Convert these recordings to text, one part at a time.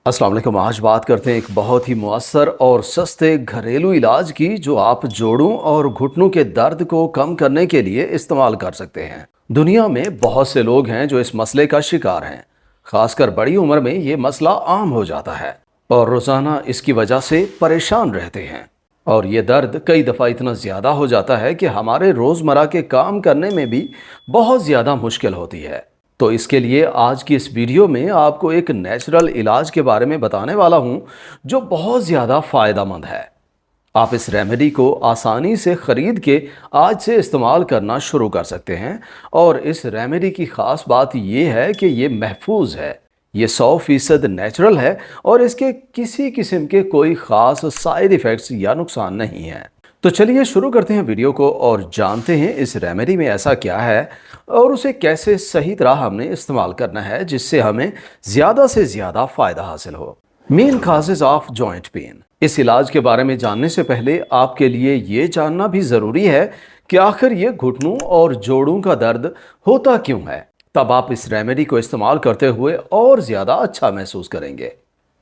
अस्सलाम वालेकुम। आज बात करते हैं एक बहुत ही मुअस्सर और सस्ते घरेलू इलाज की जो आप जोड़ों और घुटनों के दर्द को कम करने के लिए इस्तेमाल कर सकते हैं। दुनिया में बहुत से लोग हैं जो इस मसले का शिकार हैं। खासकर बड़ी उम्र में ये मसला आम हो जाता है और रोज़ाना इसकी वजह से परेशान रहते हैं। और ये दर्द कई दफ़ा इतना ज़्यादा हो जाता है कि हमारे रोज़मर्रा के काम करने में भी बहुत ज़्यादा मुश्किल होती है। तो इसके लिए आज की इस वीडियो में आपको एक नेचुरल इलाज के बारे में बताने वाला हूं जो बहुत ज़्यादा फ़ायदेमंद है। आप इस रेमेडी को आसानी से ख़रीद के आज से इस्तेमाल करना शुरू कर सकते हैं। और इस रेमेडी की ख़ास बात यह है कि ये महफूज है, ये 100% नेचुरल है और इसके किसी किस्म के कोई ख़ास साइड इफ़ेक्ट्स या नुकसान नहीं हैं। तो चलिए शुरू करते हैं वीडियो को और जानते हैं इस रेमेडी में ऐसा क्या है और उसे कैसे सही तरह हमने इस्तेमाल करना है जिससे हमें ज़्यादा से ज़्यादा फ़ायदा हासिल हो। Main causes of joint pain. इस इलाज के बारे में जानने से पहले आपके लिए ये जानना भी ज़रूरी है कि आखिर ये घुटनों और जोड़ों का दर्द होता क्यों है। तब आप इस रेमेडी को इस्तेमाल करते हुए और ज़्यादा अच्छा महसूस करेंगे।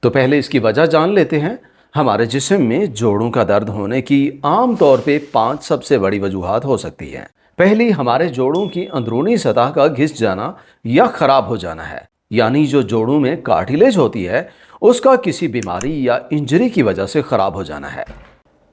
तो पहले इसकी वजह जान लेते हैं। हमारे जिस्म में जोड़ों का दर्द होने की आम तौर पे 5 सबसे बड़ी वजूहात हो सकती हैं। पहली, हमारे जोड़ों की अंदरूनी सतह का घिस जाना या खराब हो जाना है, यानी जो जोड़ों में कार्टिलेज होती है उसका किसी बीमारी या इंजरी की वजह से खराब हो जाना है।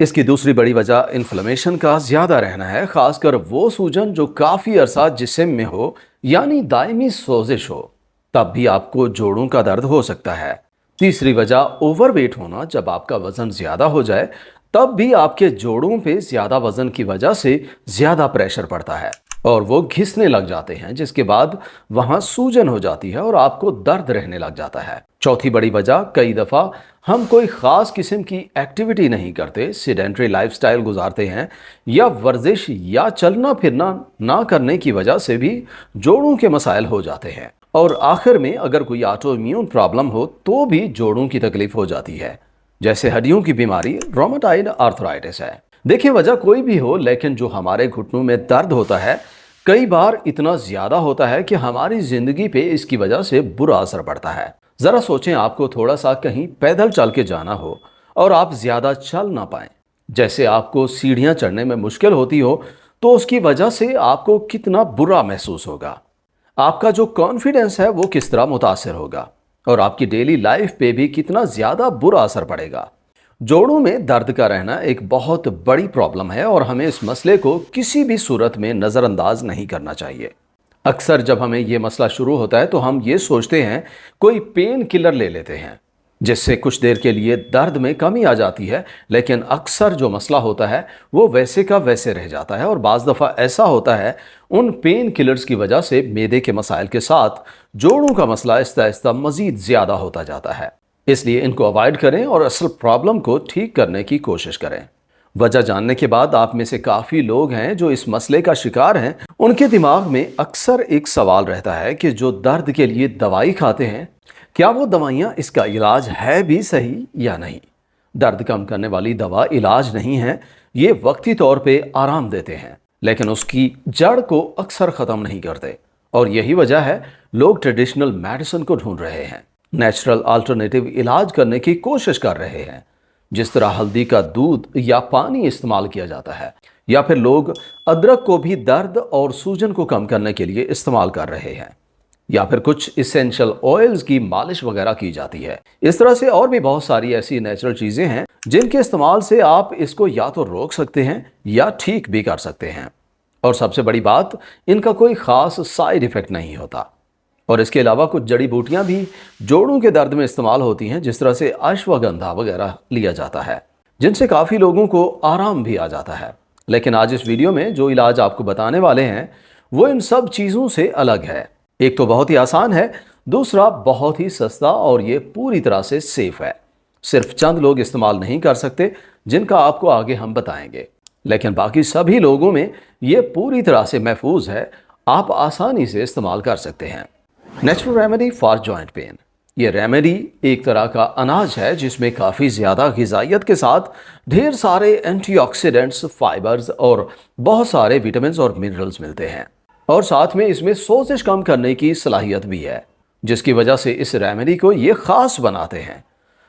इसकी दूसरी बड़ी वजह इन्फ्लेमेशन का ज़्यादा रहना है, खासकर वो सूजन जो काफ़ी अरसा जिस्म में हो, यानी दायमी सोजिश हो, तब भी आपको जोड़ों का दर्द हो सकता है। तीसरी वजह ओवरवेट होना। जब आपका वज़न ज़्यादा हो जाए तब भी आपके जोड़ों पे ज़्यादा वज़न की वजह से ज़्यादा प्रेशर पड़ता है और वो घिसने लग जाते हैं, जिसके बाद वहाँ सूजन हो जाती है और आपको दर्द रहने लग जाता है। चौथी बड़ी वजह, कई दफ़ा हम कोई ख़ास किस्म की एक्टिविटी नहीं करते, सेडेंटरी लाइफस्टाइल गुजारते हैं या वर्जिश या चलना फिरना ना करने की वजह से भी जोड़ों के मसाइल हो जाते हैं। और आखिर में अगर कोई ऑटो इम्यून प्रॉब्लम हो तो भी जोड़ों की तकलीफ हो जाती है, जैसे हड्डियों की बीमारी रोमेटॉइड आर्थराइटिस है। देखिए, वजह कोई भी हो, लेकिन जो हमारे घुटनों में दर्द होता है कई बार इतना ज़्यादा होता है कि हमारी ज़िंदगी पे इसकी वजह से बुरा असर पड़ता है। ज़रा सोचें, आपको थोड़ा सा कहीं पैदल चल के जाना हो और आप ज़्यादा चल ना पाएं, जैसे आपको सीढ़ियाँ चढ़ने में मुश्किल होती हो, तो उसकी वजह से आपको कितना बुरा महसूस होगा। आपका जो कॉन्फिडेंस है वो किस तरह मुतासर होगा और आपकी डेली लाइफ पे भी कितना ज़्यादा बुरा असर पड़ेगा। जोड़ों में दर्द का रहना एक बहुत बड़ी प्रॉब्लम है और हमें इस मसले को किसी भी सूरत में नज़रअंदाज नहीं करना चाहिए। अक्सर जब हमें ये मसला शुरू होता है तो हम ये सोचते हैं कोई पेन किलर ले लेते हैं जिससे कुछ देर के लिए दर्द में कमी आ जाती है, लेकिन अक्सर जो मसला होता है वो वैसे का वैसे रह जाता है। और बाज़ दफ़ा ऐसा होता है उन पेन किलर्स की वजह से मैदे के मसाइल के साथ जोड़ों का मसला आहिस्ता आहिस्ता मज़ीद ज़्यादा होता जाता है। इसलिए इनको अवॉइड करें और असल प्रॉब्लम को ठीक करने की कोशिश करें। वजह जानने के बाद आप में से काफ़ी लोग हैं जो इस मसले का शिकार हैं। उनके दिमाग में अक्सर एक सवाल रहता है कि जो दर्द के लिए दवाई खाते हैं, क्या वो दवाइयाँ इसका इलाज है भी सही या नहीं। दर्द कम करने वाली दवा इलाज नहीं है, ये वक्ती तौर पे आराम देते हैं, लेकिन उसकी जड़ को अक्सर ख़त्म नहीं करते। और यही वजह है लोग ट्रेडिशनल मेडिसिन को ढूंढ रहे हैं, नेचुरल अल्टरनेटिव इलाज करने की कोशिश कर रहे हैं। जिस तरह हल्दी का दूध या पानी इस्तेमाल किया जाता है, या फिर लोग अदरक को भी दर्द और सूजन को कम करने के लिए इस्तेमाल कर रहे हैं, या फिर कुछ इसेंशियल ऑयल्स की मालिश वगैरह की जाती है। इस तरह से और भी बहुत सारी ऐसी नेचुरल चीज़ें हैं जिनके इस्तेमाल से आप इसको या तो रोक सकते हैं या ठीक भी कर सकते हैं। और सबसे बड़ी बात, इनका कोई ख़ास साइड इफ़ेक्ट नहीं होता। और इसके अलावा कुछ जड़ी बूटियाँ भी जोड़ों के दर्द में इस्तेमाल होती हैं, जिस तरह से अश्वगंधा वगैरह लिया जाता है, जिनसे काफ़ी लोगों को आराम भी आ जाता है। लेकिन आज इस वीडियो में जो इलाज आपको बताने वाले हैं वो इन सब चीज़ों से अलग है। एक तो बहुत ही आसान है, दूसरा बहुत ही सस्ता और ये पूरी तरह से सेफ है। सिर्फ चंद लोग इस्तेमाल नहीं कर सकते, जिनका आपको आगे हम बताएंगे, लेकिन बाकी सभी लोगों में ये पूरी तरह से महफूज है। आप आसानी से इस्तेमाल कर सकते हैं। Natural remedy for joint pain. ये रेमेडी एक तरह का अनाज है जिसमें काफ़ी ज़्यादा ग़िज़ाइयत के साथ ढेर सारे एंटीऑक्सीडेंट्स, फाइबर्स और बहुत सारे विटामिन और मिनरल्स मिलते हैं। और साथ में इसमें सोजिश कम करने की सलाहियत भी है। जिसकी वजह से इस रेमेडी को ये खास बनाते हैं।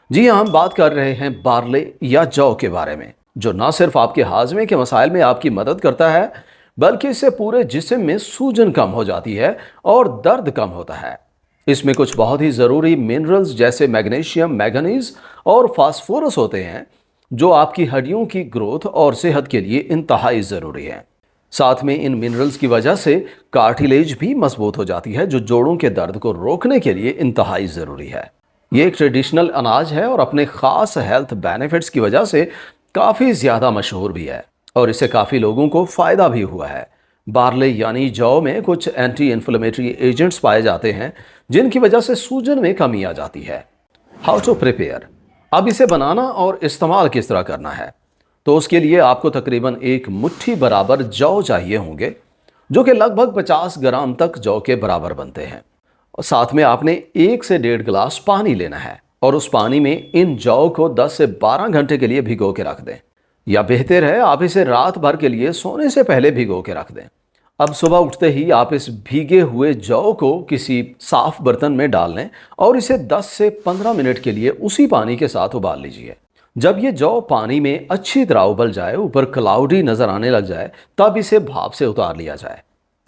जी हाँ, हम बात कर रहे हैं बार्ले या जौ के बारे में, जो ना सिर्फ आपके हाजमे के मसाइल में आपकी मदद करता है, बल्कि इससे पूरे जिस्म में सूजन कम हो जाती है और दर्द कम होता है। इसमें कुछ बहुत ही ज़रूरी मिनरल्स जैसे मैग्नीशियम, मैंगनीज और फास्फोरस होते हैं, जो आपकी हड्डियों की ग्रोथ और सेहत के लिए इंतहाई ज़रूरी है। साथ में इन मिनरल्स की वजह से कार्टिलेज भी मजबूत हो जाती है, जो जोड़ों के दर्द को रोकने के लिए इंतहाई ज़रूरी है। ये एक ट्रेडिशनल अनाज है और अपने ख़ास हेल्थ बेनिफिट्स की वजह से काफ़ी ज़्यादा मशहूर भी है और इससे काफ़ी लोगों को फ़ायदा भी हुआ है। बार्ले यानी जौ में कुछ एंटी इन्फ्लेमेटरी एजेंट्स पाए जाते हैं, जिनकी वजह से सूजन में कमी आ जाती है। How to prepare. अब इसे बनाना और इस्तेमाल किस तरह करना है, तो उसके लिए आपको तकरीबन एक मुट्ठी बराबर जौ चाहिए होंगे, जो कि लगभग 50 ग्राम तक जौ के बराबर बनते हैं। और साथ में आपने 1 से 1.5 गिलास पानी लेना है और उस पानी में इन जौ को 10 से 12 घंटे के लिए भिगो के रख दें, या बेहतर है आप इसे रात भर के लिए सोने से पहले भिगो के रख दें। अब सुबह उठते ही आप इस भीगे हुए जौ को किसी साफ बर्तन में डाल लें और इसे 10 से 15 मिनट के लिए उसी पानी के साथ उबाल लीजिए। जब ये जौ पानी में अच्छी तरह उबल जाए, ऊपर क्लाउडी नजर आने लग जाए, तब इसे भाप से उतार लिया जाए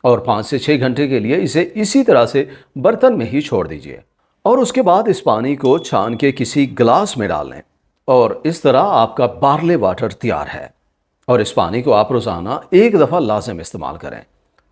और 5 से 6 घंटे के लिए इसे इसी तरह से बर्तन में ही छोड़ दीजिए। और उसके बाद इस पानी को छान के किसी गिलास में डाल लें और इस तरह आपका बार्ले वाटर तैयार है। और इस पानी को आप रोज़ाना 1 दफ़ा लाजिम इस्तेमाल करें।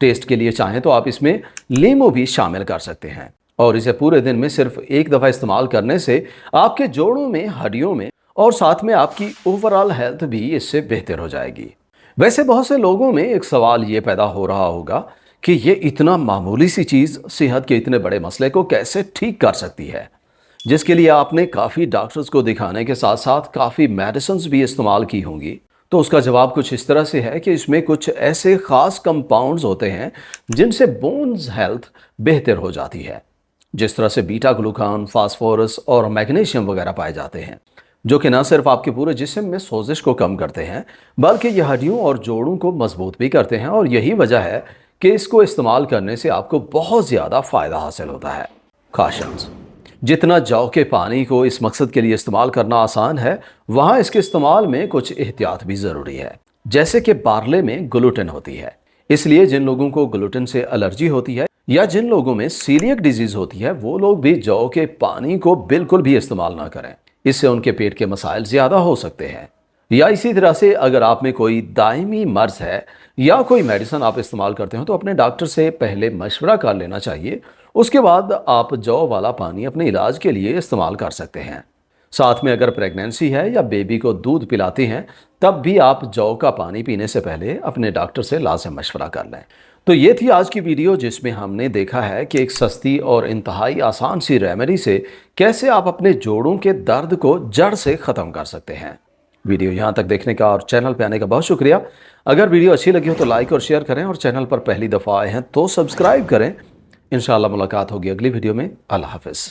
टेस्ट के लिए चाहें तो आप इसमें नींबू भी शामिल कर सकते हैं और इसे पूरे दिन में सिर्फ 1 दफ़ा इस्तेमाल करने से आपके जोड़ों में, हड्डियों में और साथ में आपकी ओवरऑल हेल्थ भी इससे बेहतर हो जाएगी। वैसे बहुत से लोगों में एक सवाल ये पैदा हो रहा होगा कि ये इतना मामूली सी चीज़ सेहत के इतने बड़े मसले को कैसे ठीक कर सकती है, जिसके लिए आपने काफ़ी डॉक्टर्स को दिखाने के साथ साथ काफ़ी मेडिसिन्स भी इस्तेमाल की होंगी। तो उसका जवाब कुछ इस तरह से है कि इसमें कुछ ऐसे ख़ास कंपाउंड्स होते हैं जिनसे बोन्स हेल्थ बेहतर हो जाती है, जिस तरह से बीटा ग्लूकान, फास्फोरस और मैग्नीशियम वगैरह पाए जाते हैं, जो कि न सिर्फ आपके पूरे जिस्म में सोजिश को कम करते हैं, बल्कि ये हड्डियों और जोड़ों को मजबूत भी करते हैं। और यही वजह है कि इसको इस्तेमाल करने से आपको बहुत ज़्यादा फ़ायदा हासिल होता है। कॉशंस। जितना जौ के पानी को इस मकसद के लिए इस्तेमाल करना आसान है, वहाँ इसके इस्तेमाल में कुछ एहतियात भी ज़रूरी है। जैसे कि बार्ले में ग्लूटेन होती है, इसलिए जिन लोगों को ग्लूटेन से एलर्जी होती है या जिन लोगों में सीलिएक डिजीज़ होती है, वो लोग भी जौ के पानी को बिल्कुल भी इस्तेमाल ना करें। इससे उनके पेट के मसाइल ज़्यादा हो सकते हैं। या इसी तरह से अगर आप में कोई दायमी मर्ज है या कोई मेडिसिन आप इस्तेमाल करते हो, तो अपने डॉक्टर से पहले मशवरा कर लेना चाहिए। उसके बाद आप जौ वाला पानी अपने इलाज के लिए इस्तेमाल कर सकते हैं। साथ में अगर प्रेगनेंसी है या बेबी को दूध पिलाती हैं, तब भी आप जौ का पानी पीने से पहले अपने डॉक्टर से लाज़िम मशवरा कर लें। तो ये थी आज की वीडियो, जिसमें हमने देखा है कि एक सस्ती और इंतहाई आसान सी रेमेडी से कैसे आप अपने जोड़ों के दर्द को जड़ से ख़त्म कर सकते हैं। वीडियो यहाँ तक देखने का और चैनल पे आने का बहुत शुक्रिया। अगर वीडियो अच्छी लगी हो तो लाइक और शेयर करें और चैनल पर पहली दफ़ा आए हैं तो सब्सक्राइब करें। इंशाअल्लाह मुलाकात होगी अगली वीडियो में। अल्लाह हाफ़िज़।